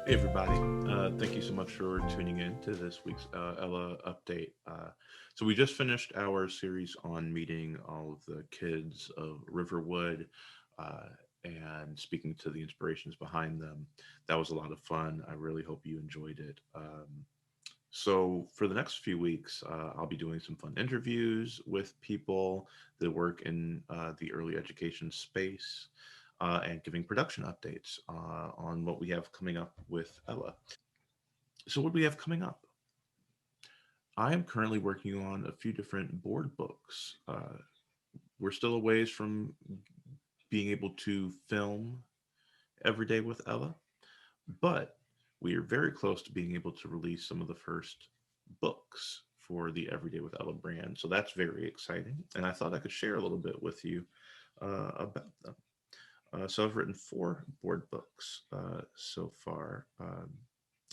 Hey, everybody. Thank you so much for tuning in to this week's Ella update. So, we just finished our series on meeting all of the kids of Riverwood uh, and speaking to the inspirations behind them. That was a lot of fun. I really hope you enjoyed it. So, for the next few weeks, I'll be doing some fun interviews with people that work in the early education space and giving production updates on what we have coming up with Ella. So, what do we have coming up? I am currently working on a few different board books. We're still a ways from being able to film every day with Ella, but we are very close to being able to release some of the first books for the Everyday with Ella brand. So that's very exciting. And I thought I could share a little bit with you about them. So I've written four board books so far.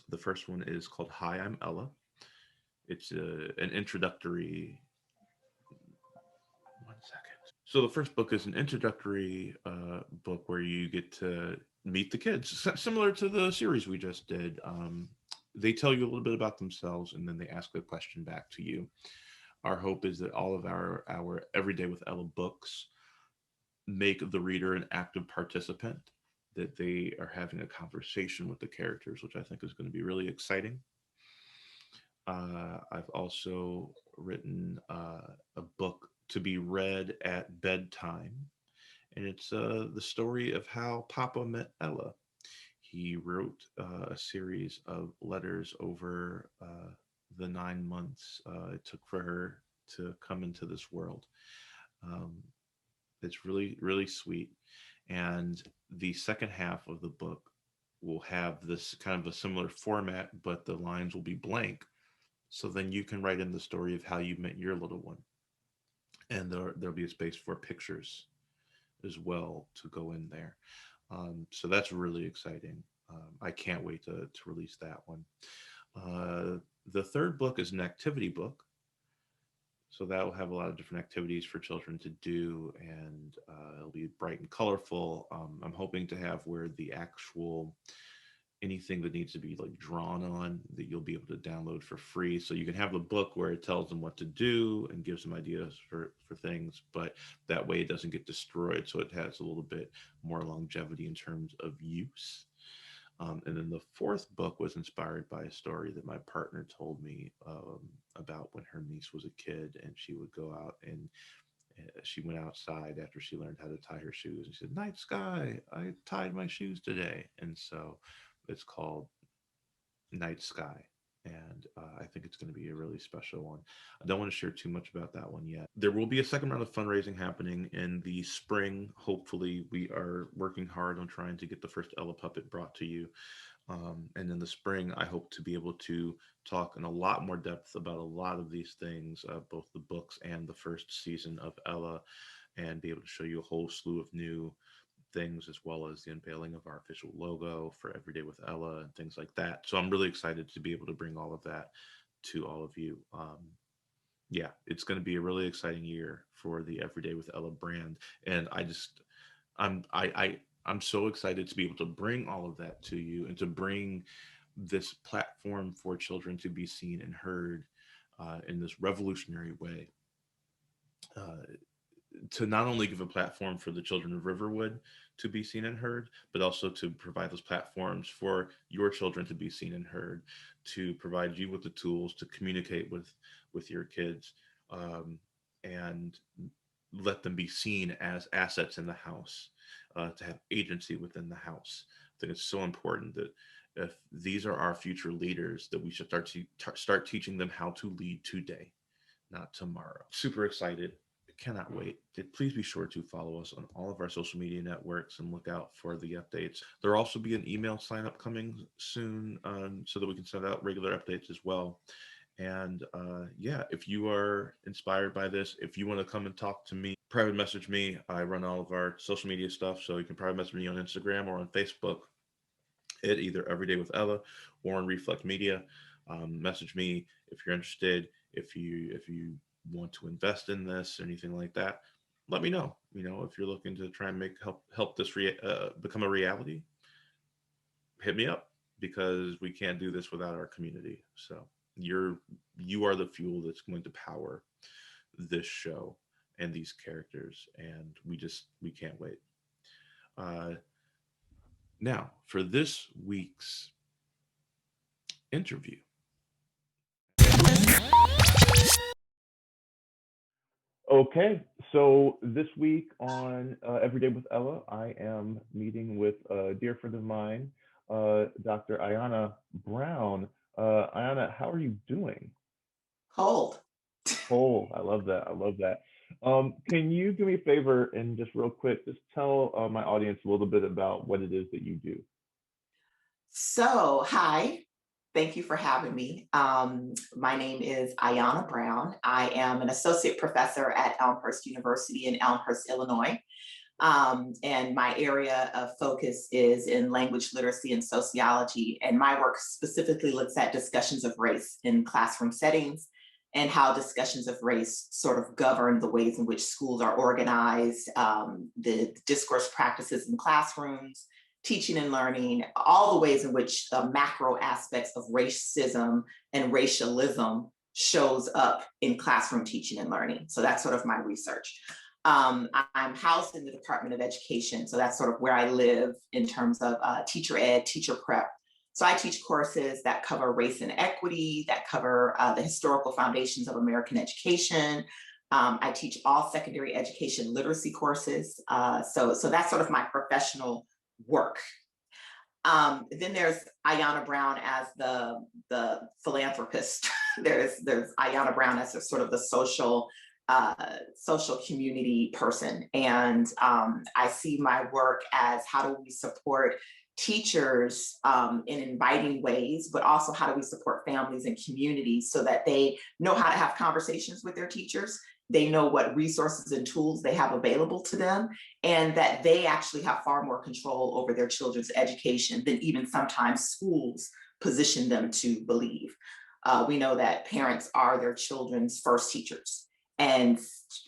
The first one is called Hi, I'm Ella. It's an introductory. One second. So the first book is an introductory book where you get to meet the kids, similar to the series we just did. They tell you a little bit about themselves, and then they ask a question back to you. Our hope is that all of our Everyday with Ella books make the reader an active participant, that they are having a conversation with the characters, which I think is going to be really exciting. I've also written a book to be read at bedtime, and it's the story of how Papa met Ella. He wrote a series of letters over the 9 months it took for her to come into this world. Um, it's really, really sweet. And the second half of the book will have this kind of a similar format, but the lines will be blank. So then you can write in the story of how you met your little one. And there'll be a space for pictures as well to go in there. So that's really exciting. I can't wait to release that one. The third book is an activity book. So that will have a lot of different activities for children to do, and it'll be bright and colorful. I'm hoping to have where the actual anything that needs to be like drawn on that you'll be able to download for free. So you can have the book where it tells them what to do and gives them ideas for things, but that way it doesn't get destroyed. So it has a little bit more longevity in terms of use. And then the fourth book was inspired by a story that my partner told me about when her niece was a kid and she would go out and she went outside after she learned how to tie her shoes and she said, "Night sky, I tied my shoes today." And so it's called Night Sky. And I think it's going to be a really special one. I don't want to share too much about that one yet. There will be a second round of fundraising happening in the spring. Hopefully, we are working hard on trying to get the first Ella puppet brought to you. And in the spring, I hope to be able to talk in a lot more depth about a lot of these things, both the books and the first season of Ella, and be able to show you a whole slew of new things, as well as the unveiling of our official logo for Everyday with Ella and things like that. So I'm really excited to be able to bring all of that to all of you. Yeah, it's going to be a really exciting year for the Everyday with Ella brand, and I'm so excited to be able to bring all of that to you and to bring this platform for children to be seen and heard in this revolutionary way. Uh, to not only give a platform for the children of Riverwood to be seen and heard, but also to provide those platforms for your children to be seen and heard, to provide you with the tools to communicate with your kids, um, and let them be seen as assets in the house, to have agency within the house. I think it's so important that if these are our future leaders, that we should start teaching them how to lead today, not tomorrow. Super excited. Cannot wait. Please be sure to follow us on all of our social media networks and look out for the updates. There'll also be an email sign up coming soon, so that we can send out regular updates as well. And yeah, if you are inspired by this, if you want to come and talk to me, private message me. I run all of our social media stuff, so you can private message me on Instagram or on Facebook at either Everyday with Ella or on Reflect Media. Message me if you're interested. If you want to invest in this or anything like that, let me know. If you're looking to try and make help this become a reality, hit me up. because we can't do this without our community. So you are the fuel that's going to power this show and these characters, and we can't wait. Uh, Now for this week's interview. Okay, so this week on Everyday with Ella, I am meeting with a dear friend of mine, Dr. Ayanna Brown. Ayanna, how are you doing? Cold. Oh, I love that. I love that. Can you do me a favor and just real quick, just tell my audience a little bit about what it is that you do? So, hi. Thank you for having me. My name is Ayanna Brown. I am an associate professor at Elmhurst University in Elmhurst, Illinois. And my area of focus is in language literacy and sociology. And my work specifically looks at discussions of race in classroom settings and how discussions of race sort of govern the ways in which schools are organized, the discourse practices in classrooms, teaching and learning, all the ways in which the macro aspects of racism and racialism shows up in classroom teaching and learning. So that's sort of my research. I'm housed in the Department of Education, so that's sort of where I live in terms of teacher ed, teacher prep. So I teach courses that cover race and equity, that cover the historical foundations of American education. I teach all secondary education literacy courses. So that's sort of my professional work. Then there's Ayanna Brown as the philanthropist. there's Ayanna Brown as sort of the social community person, and I see my work as how do we support teachers in inviting ways, but also how do we support families and communities so that they know how to have conversations with their teachers, they know what resources and tools they have available to them, and that they actually have far more control over their children's education than even sometimes schools position them to believe. We know that parents are their children's first teachers, and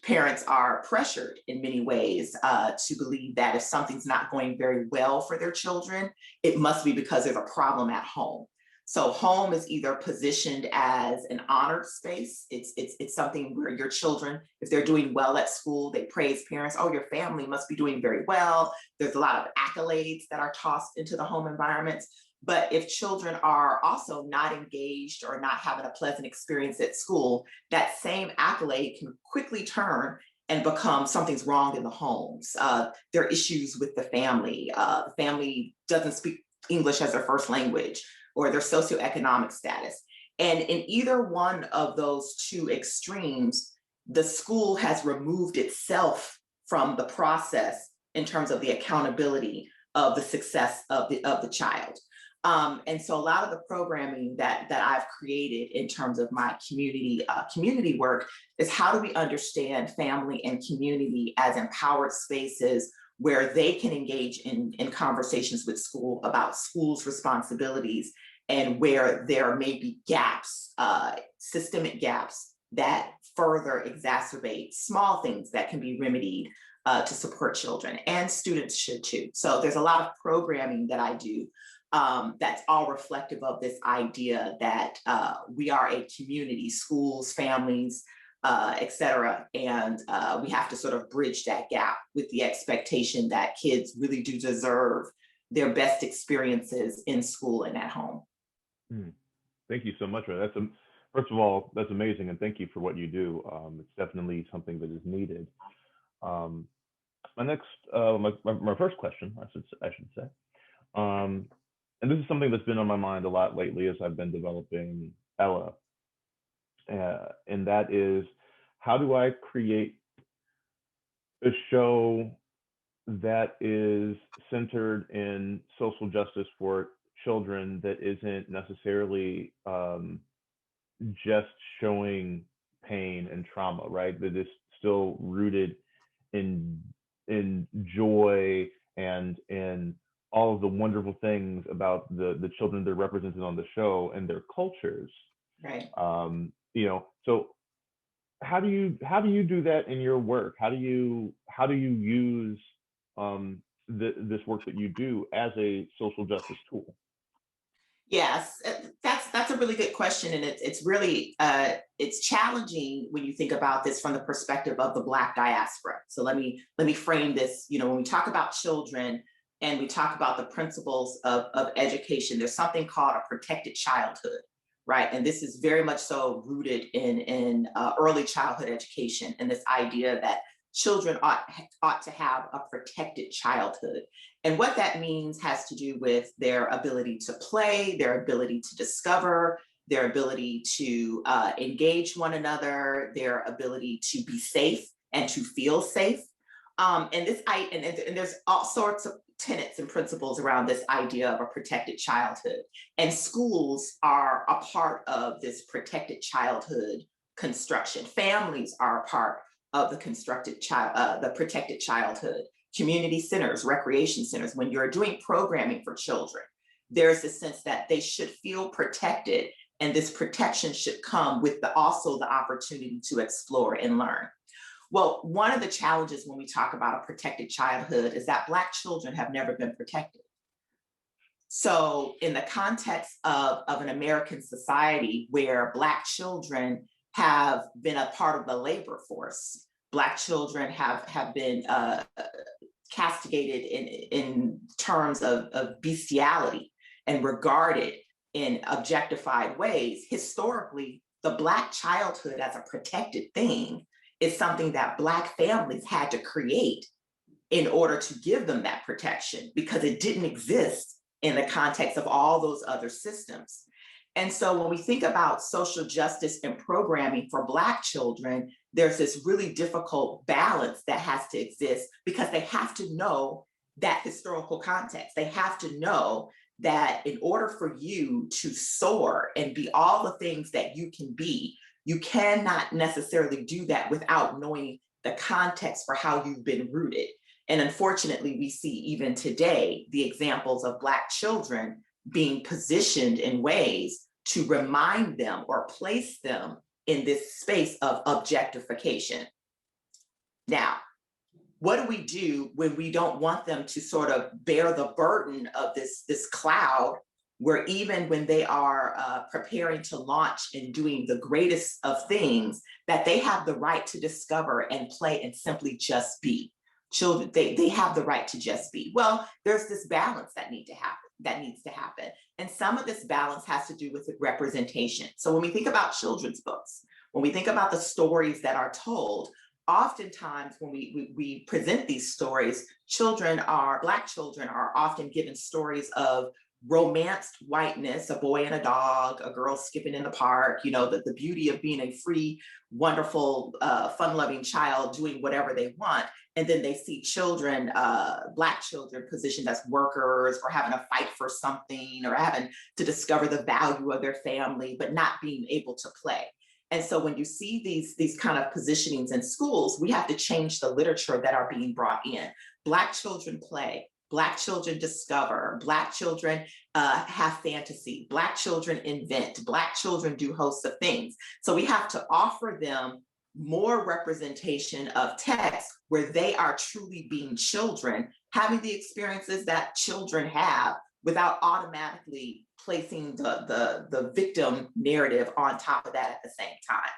parents are pressured in many ways to believe that if something's not going very well for their children, it must be because there's a problem at home. So home is either positioned as an honored space. It's something where your children, if they're doing well at school, they praise parents. Oh, your family must be doing very well. There's a lot of accolades that are tossed into the home environments. But if children are also not engaged or not having a pleasant experience at school, that same accolade can quickly turn and become something's wrong in the homes. There are issues with the family. The family doesn't speak English as their first language, or their socioeconomic status. And in either one of those two extremes, the school has removed itself from the process in terms of the accountability of the success of the child. And so a lot of the programming that I've created in terms of my community work is how do we understand family and community as empowered spaces where they can engage in conversations with school about school's responsibilities, and where there may be gaps, systemic gaps that further exacerbate small things that can be remedied to support children, and students should too. So there's a lot of programming that I do that's all reflective of this idea that we are a community, schools, families, et cetera. And we have to sort of bridge that gap with the expectation that kids really do deserve their best experiences in school and at home. Hmm. Thank you so much. First of all, that's amazing, and thank you for what you do. It's definitely something that is needed. Um, my first question, I should say, um, and this is something that's been on my mind a lot lately as I've been developing Ella, and that is, how do I create a show that is centered in social justice for children that isn't necessarily just showing pain and trauma, right? That is still rooted in joy and in all of the wonderful things about the children that are represented on the show and their cultures. Right. So how do you do that in your work? How do you use this work that you do as a social justice tool? Yes, that's a really good question, and it's really it's challenging when you think about this from the perspective of the Black diaspora. So let me frame this. You know, when we talk about children and we talk about the principles of education, there's something called a protected childhood, right? And this is very much so rooted in early childhood education and this idea that children ought to have a protected childhood. And what that means has to do with their ability to play, their ability to discover, their ability to engage one another, their ability to be safe and to feel safe. And there's all sorts of tenets and principles around this idea of a protected childhood. And schools are a part of this protected childhood construction. Families are a part of the protected childhood. Community centers, recreation centers, when you're doing programming for children, there's a sense that they should feel protected, and this protection should come with also the opportunity to explore and learn. Well, one of the challenges when we talk about a protected childhood is that Black children have never been protected. So, in the context of an American society where Black children have been a part of the labor force, Black children have been castigated in terms of bestiality and regarded in objectified ways, historically, the Black childhood as a protected thing is something that Black families had to create in order to give them that protection because it didn't exist in the context of all those other systems. And so when we think about social justice and programming for Black children, there's this really difficult balance that has to exist because they have to know that historical context. They have to know that in order for you to soar and be all the things that you can be, you cannot necessarily do that without knowing the context for how you've been rooted. And unfortunately, we see even today the examples of Black children being positioned in ways to remind them or place them in this space of objectification. Now, what do we do when we don't want them to sort of bear the burden of this cloud, where even when they are preparing to launch and doing the greatest of things, that they have the right to discover and play and simply just be? Children, they have the right to just be. Well, there's this balance that needs to happen. And some of this balance has to do with representation. So when we think about children's books, when we think about the stories that are told, oftentimes when we present these stories, Black children are often given stories of romanced whiteness, a boy and a dog, a girl skipping in the park, you know, the beauty of being a free, wonderful, fun-loving child doing whatever they want. And then they see children, Black children, positioned as workers or having a fight for something or having to discover the value of their family, but not being able to play. And so when you see these kind of positionings in schools, we have to change the literature that are being brought in. Black children play, Black children discover, Black children have fantasy, Black children invent, Black children do hosts of things. So we have to offer them more representation of text where they are truly being children, having the experiences that children have without automatically placing the victim narrative on top of that at the same time.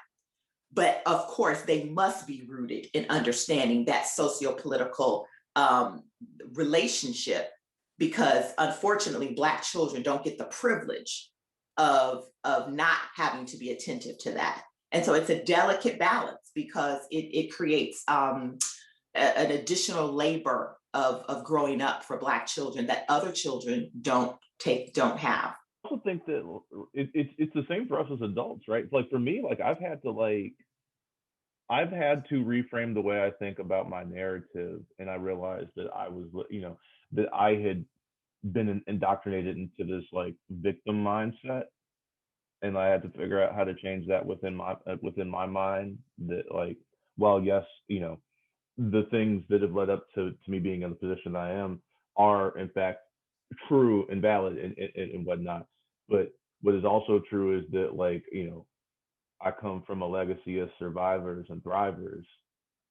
But of course, they must be rooted in understanding that socio-political relationship, because unfortunately, Black children don't get the privilege of not having to be attentive to that. And so it's a delicate balance because it creates an additional labor of growing up for Black children that other children don't have. I also think that it's the same for us as adults, right? It's like for me, like I've had to reframe the way I think about my narrative, and I realized that that I had been indoctrinated into this like victim mindset, and I had to figure out how to change that within my mind. That like, well, yes, the things that have led up to me being in the position I am are in fact true and valid and whatnot. But what is also true is that like, I come from a legacy of survivors and thrivers,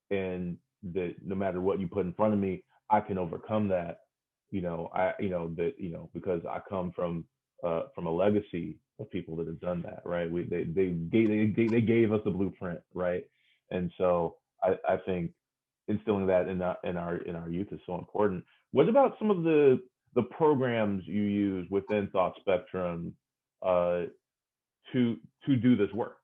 and that no matter what you put in front of me, I can overcome that. Because I come from from a legacy of people that have done that, right? They gave us a blueprint, right? And so I think instilling that in our youth is so important. What about some of the programs you use within Thought Spectrum uh, to do this work?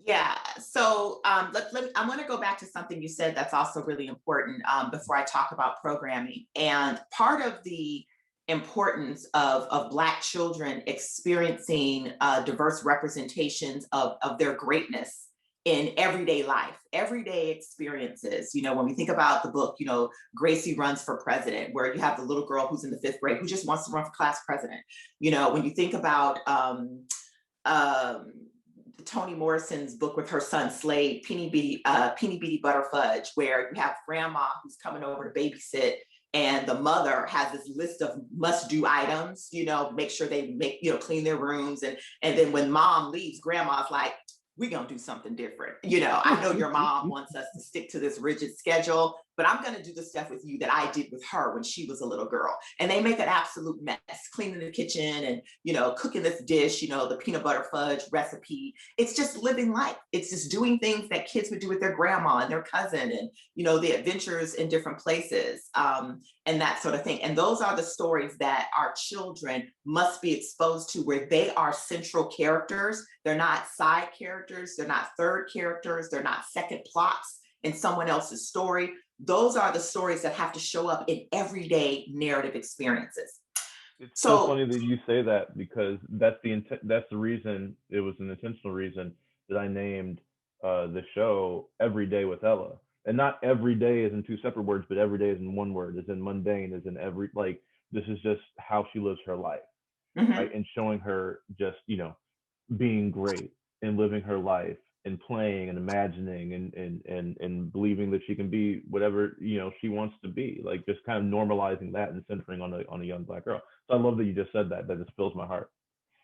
Yeah. So I'm going to go back to something you said that's also really important before I talk about programming. And part of the importance of Black children experiencing diverse representations of their greatness in everyday life, everyday experiences. When we think about the book, Gracie Runs for President, where you have the little girl who's in the 5th grade who just wants to run for class president. When you think about um, Toni Morrison's book with her son Slade, Peeny Beady Butterfudge, where you have grandma who's coming over to babysit, and the mother has this list of must-do items, make sure they clean their rooms, and then when mom leaves, grandma's like, we're gonna do something different. I know your mom wants us to stick to this rigid schedule, but I'm gonna do the stuff with you that I did with her when she was a little girl. And they make an absolute mess, cleaning the kitchen and, cooking this dish, the peanut butter fudge recipe. It's just living life. It's just doing things that kids would do with their grandma and their cousin, and, the adventures in different places, and that sort of thing. And those are the stories that our children must be exposed to, where they are central characters. They're not side characters. They're not third characters. They're not second plots in someone else's story. Those are the stories that have to show up in everyday narrative experiences. It's so funny that you say that, because that's the reason. It was an intentional reason that I named the show Every Day with Ella. And not every day is in two separate words, but every day is in one word, is in mundane, is in every, like, this is just how she lives her life, right? And showing her just, being great and living her life and playing and imagining and believing that she can be whatever she wants to be, like just kind of normalizing that and centering on a young Black girl. So I love that you just said that. That just fills my heart.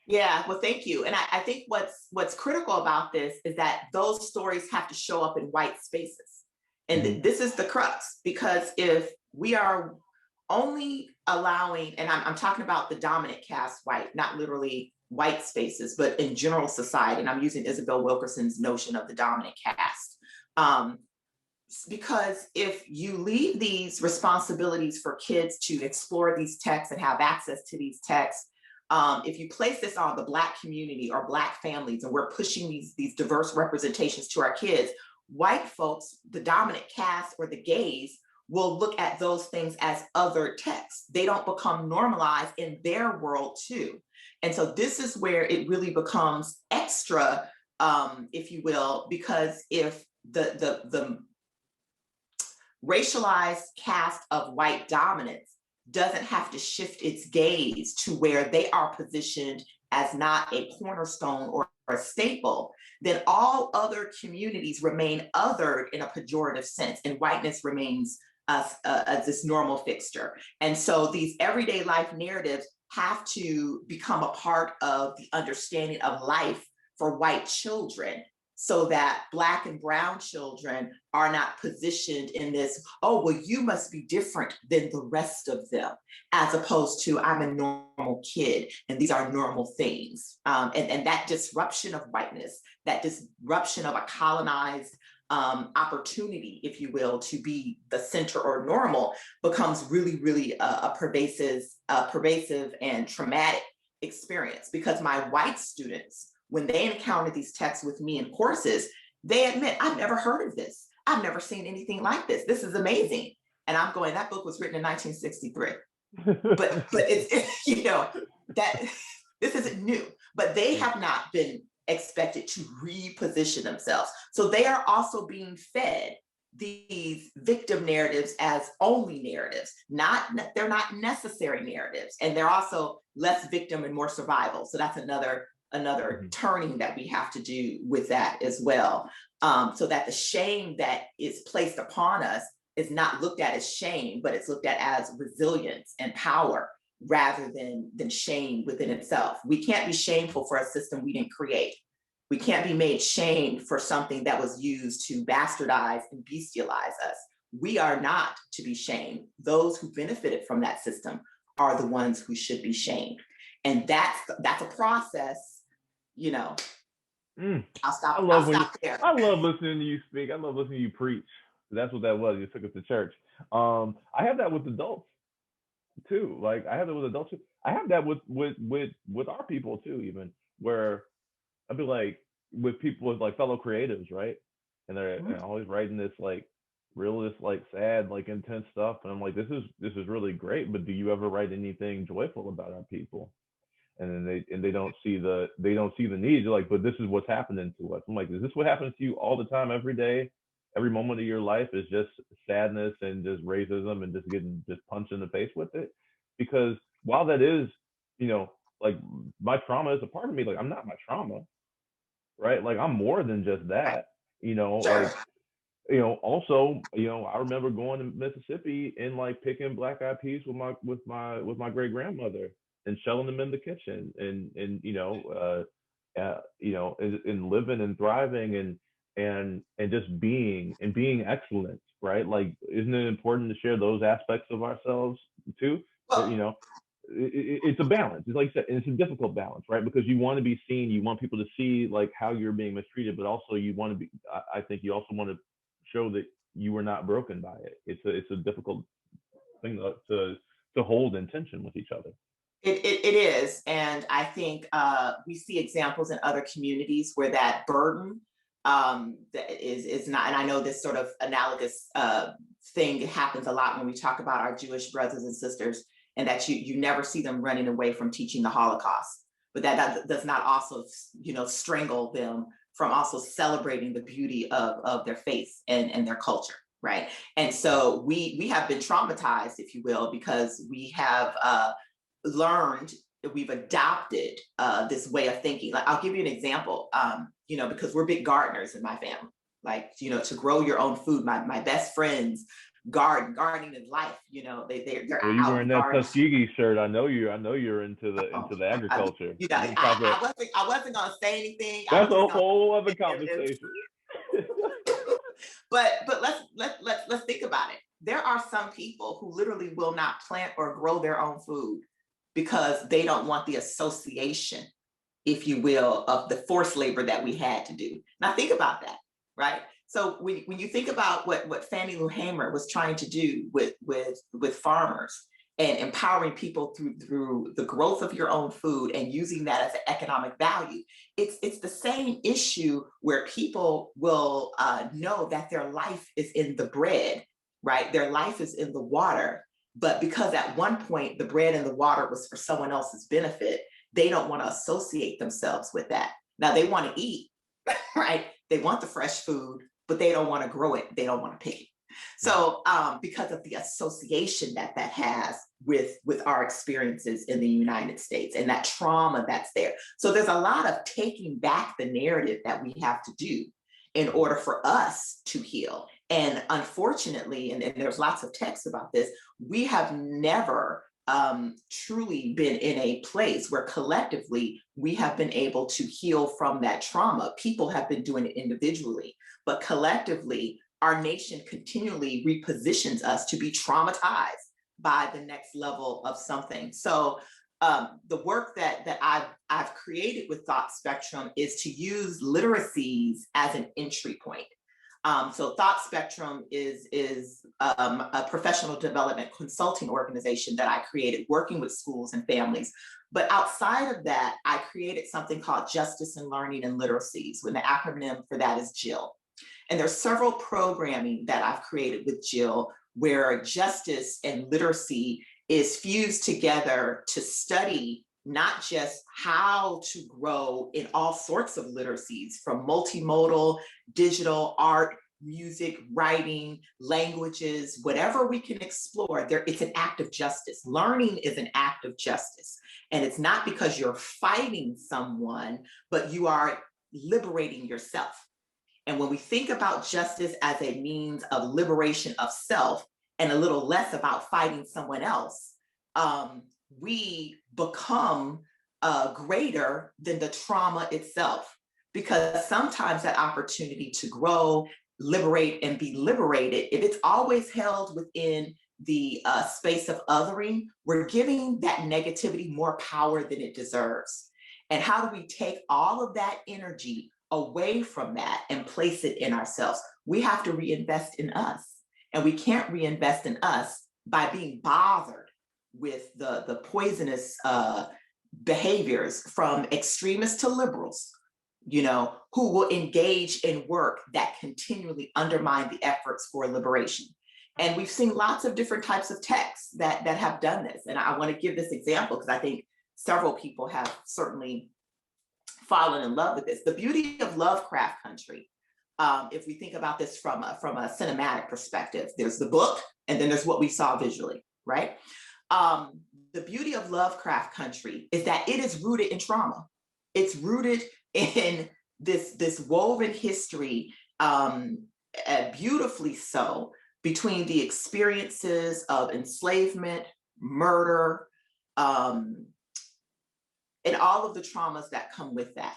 Yeah, well, thank you. And I think what's critical about this is that those stories have to show up in white spaces. And this is the crux, because if we are only allowing, and I'm talking about the dominant caste white, not literally white spaces, but in general society, and I'm using Isabel Wilkerson's notion of the dominant caste. Because if you leave these responsibilities for kids to explore these texts and have access to these texts, if you place this on the Black community or Black families, and we're pushing these diverse representations to our kids, white folks, the dominant caste or the gays, will look at those things as other texts. They don't become normalized in their world too. And so this is where it really becomes extra, if you will, because if the racialized caste of white dominance doesn't have to shift its gaze to where they are positioned as not a cornerstone or a staple, then all other communities remain othered in a pejorative sense, and whiteness remains as this normal fixture. And so these everyday life narratives have to become a part of the understanding of life for white children, so that Black and brown children are not positioned in this, oh, well, you must be different than the rest of them, as opposed to, I'm a normal kid and these are normal things. And that disruption of whiteness, that disruption of a colonized opportunity, if you will, to be the center or normal, becomes really, really a pervasive and traumatic experience. Because my white students, when they encounter these texts with me in courses, they admit, I've never heard of this. I've never seen anything like this. This is amazing. And I'm going, that book was written in 1963. but it's that this isn't new, but they have not been expected to reposition themselves. So they are also being fed these victim narratives as only narratives. They're not necessary narratives. And they're also less victim and more survival. So that's another turning that we have to do with that as well. So that the shame that is placed upon us is not looked at as shame, but it's looked at as resilience and power, rather than shame within itself. We can't be shameful for a system we didn't create. We can't be made shamed for something that was used to bastardize and bestialize us. We are not to be shamed. Those who benefited from that system are the ones who should be shamed. And that's a process, you know. Mm. I'll stop there. I love listening to you speak. I love listening to you preach. That's what that was. You took us to church. I have that with adults too. Like I have that with adults too. I have that with our people too, even where I'd be like with people with like fellow creatives, right? And they're always writing this like realist, like sad, like intense stuff. And I'm like, this is really great, but do you ever write anything joyful about our people? And then they don't see the need. They're like, but this is what's happening to us. I'm like, is this what happens to you all the time, every day, every moment of your life is just sadness and just racism and just getting just punched in the face with it? Because while that is, you know, like my trauma is a part of me, like I'm not my trauma, right? Like I'm more than just Right. that, you know, Sure. like also, I remember going to Mississippi and like picking black eyed peas with my great grandmother and shelling them in the kitchen and and living and thriving and just being excellent, right? Like, isn't it important to share those aspects of ourselves too? Or, Well, it's a balance. It's like you said, it's a difficult balance, right? Because you want to be seen, you want people to see like how you're being mistreated, but also you want to be. I think you also want to show that you were not broken by it. It's a difficult thing to hold in tension with each other. it is. And I think we see examples in other communities where that burden that is not, and I know this sort of analogous thing happens a lot when we talk about our Jewish brothers and sisters, and that you never see them running away from teaching the Holocaust. But that does not also, strangle them from also celebrating the beauty of their faith and their culture, right? And so we have been traumatized, if you will, because we have learned, we've adopted this way of thinking. Like, I'll give you an example, because we're big gardeners in my family. Like, to grow your own food. My best friends gardening is life. They're Well, you out wearing in that gardens. Tuskegee shirt. I know you're into Oh, the I, agriculture. you know, You talk about, I wasn't gonna say anything. I that's was just a gonna. whole other It, conversation. but let's think about it. There are some people who literally will not plant or grow their own food because they don't want the association, if you will, of the forced labor that we had to do. Now think about that, right? So when you think about what Fannie Lou Hamer was trying to do with farmers and empowering people through the growth of your own food and using that as an economic value, it's the same issue where people will know that their life is in the bread, right? Their life is in the water, but because at one point the bread and the water was for someone else's benefit, they don't want to associate themselves with that. Now they want to eat, right? They want the fresh food, but they don't want to grow it. They don't want to pick it. So because of the association that has with our experiences in the United States and that trauma that's there. So there's a lot of taking back the narrative that we have to do in order for us to heal. And unfortunately, and there's lots of texts about this, we have never truly been in a place where collectively we have been able to heal from that trauma. People have been doing it individually, but collectively, our nation continually repositions us to be traumatized by the next level of something. So the work that I've created with Thought Spectrum is to use literacies as an entry point. So Thought Spectrum is a professional development consulting organization that I created working with schools and families. But outside of that, I created something called Justice and Learning and Literacies, when the acronym for that is JIL. And there's several programming that I've created with Jill where justice and literacy is fused together to study not just how to grow in all sorts of literacies, from multimodal, digital, art, music, writing, languages, whatever we can explore, it's an act of justice. Learning is an act of justice. And it's not because you're fighting someone, but you are liberating yourself. And when we think about justice as a means of liberation of self and a little less about fighting someone else, we become greater than the trauma itself. Because sometimes that opportunity to grow, liberate, and be liberated, if it's always held within the space of othering, we're giving that negativity more power than it deserves. And how do we take all of that energy away from that and place it in ourselves? We have to reinvest in us. And we can't reinvest in us by being bothered with the poisonous behaviors from extremists to liberals, who will engage in work that continually undermine the efforts for liberation. And we've seen lots of different types of texts that have done this. And I want to give this example because I think several people have certainly fallen in love with this. The beauty of Lovecraft Country, if we think about this from a cinematic perspective, there's the book and then there's what we saw visually, right? The beauty of Lovecraft Country is that it is rooted in trauma. It's rooted in this woven history, beautifully so, between the experiences of enslavement, murder, and all of the traumas that come with that,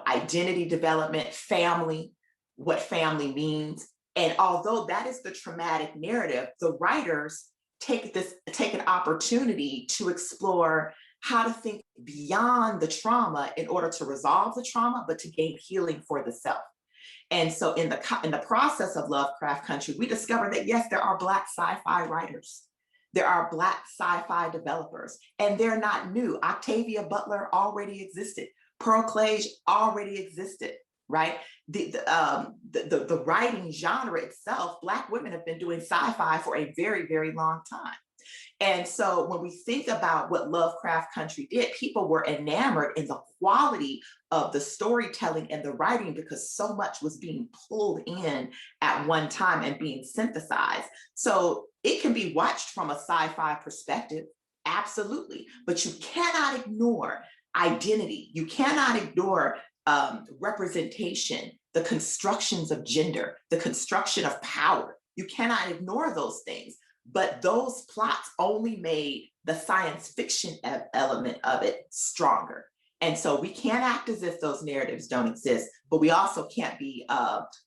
identity development, family, what family means. And although that is the traumatic narrative, the writers take an opportunity to explore how to think beyond the trauma in order to resolve the trauma, but to gain healing for the self. And so in the process of Lovecraft Country, we discovered that yes, there are Black sci-fi writers. There are Black sci-fi developers, and they're not new. Octavia Butler already existed. Pearl Clage already existed, right? The writing genre itself, Black women have been doing sci-fi for a very, very long time. And so when we think about what Lovecraft Country did, people were enamored in the quality of the storytelling and the writing because so much was being pulled in at one time and being synthesized. So it can be watched from a sci-fi perspective, absolutely, but you cannot ignore identity. You cannot ignore representation, the constructions of gender, the construction of power. You cannot ignore those things. But those plots only made the science fiction element of it stronger. And so we can't act as if those narratives don't exist, but we also can't be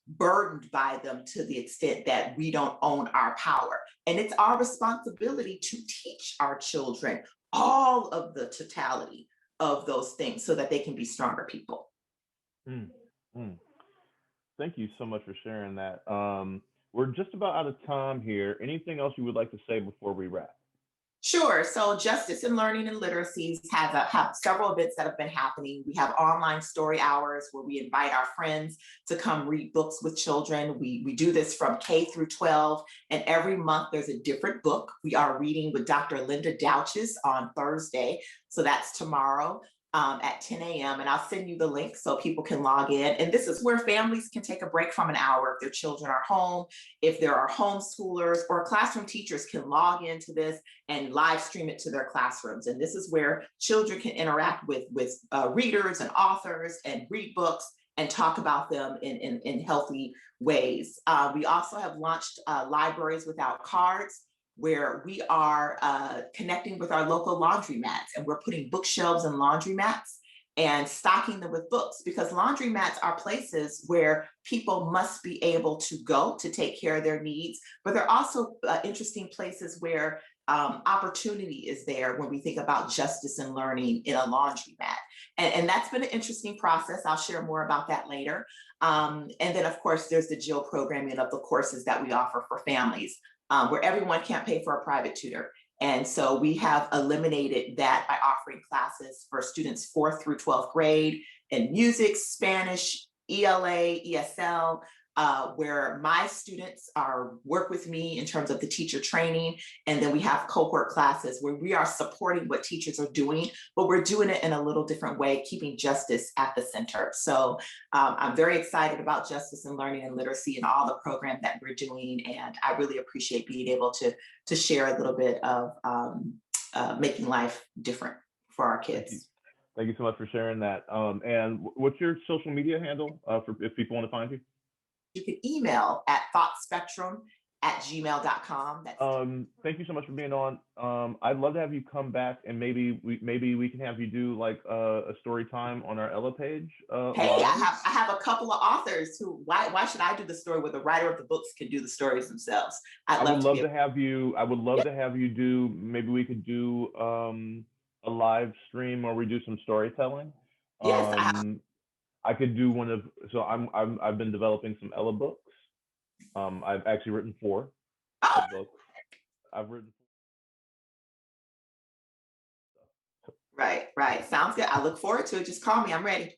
burdened by them to the extent that we don't own our power. And it's our responsibility to teach our children all of the totality of those things so that they can be stronger people. Mm, mm. Thank you so much for sharing that. We're just about out of time here. Anything else you would like to say before we wrap? Sure. So Justice in Learning and Literacies have several events that have been happening. We have online story hours where we invite our friends to come read books with children. We do this from K through 12, and every month there's a different book. We are reading with Dr. Linda Douches on Thursday. So that's tomorrow. At 10 a.m. And I'll send you the link so people can log in. And this is where families can take a break from an hour if their children are home, if there are homeschoolers or classroom teachers can log into this and live stream it to their classrooms. And this is where children can interact with readers and authors and read books and talk about them in healthy ways. We also have launched Libraries Without Cards, where we are connecting with our local laundromats, and we're putting bookshelves and laundromats and stocking them with books, because laundromats are places where people must be able to go to take care of their needs, but they're also interesting places where opportunity is there when we think about justice and learning in a laundromat. And that's been an interesting process. I'll share more about that later. And then of course, there's the Jill programming of the courses that we offer for families. Where everyone can't pay for a private tutor. And so we have eliminated that by offering classes for students 4th through 12th grade in music, Spanish, ELA, ESL, where my students work with me in terms of the teacher training. And then we have cohort classes where we are supporting what teachers are doing, but we're doing it in a little different way, keeping justice at the center. So I'm very excited about Justice in Learning and Literacy and all the programs that we're doing. And I really appreciate being able to share a little bit of making life different for our kids. Thank you so much for sharing that. And what's your social media handle for if people want to find you? You can email at thoughtspectrum at gmail.com. That's Thank you so much for being on. I'd love to have you come back, and maybe we can have you do like a story time on our Ella page hey, live. I have a couple of authors who why should I do the story where the writer of the books can do the stories themselves? I'd I would love to love be to have you. I would love yeah, to have you do. Maybe we could do a live stream where we do some storytelling. yes, I could do one of. So I've been developing some Ella books. I've actually written 4 oh, books. I've written. right. Sounds good. I look forward to it. Just call me. I'm ready.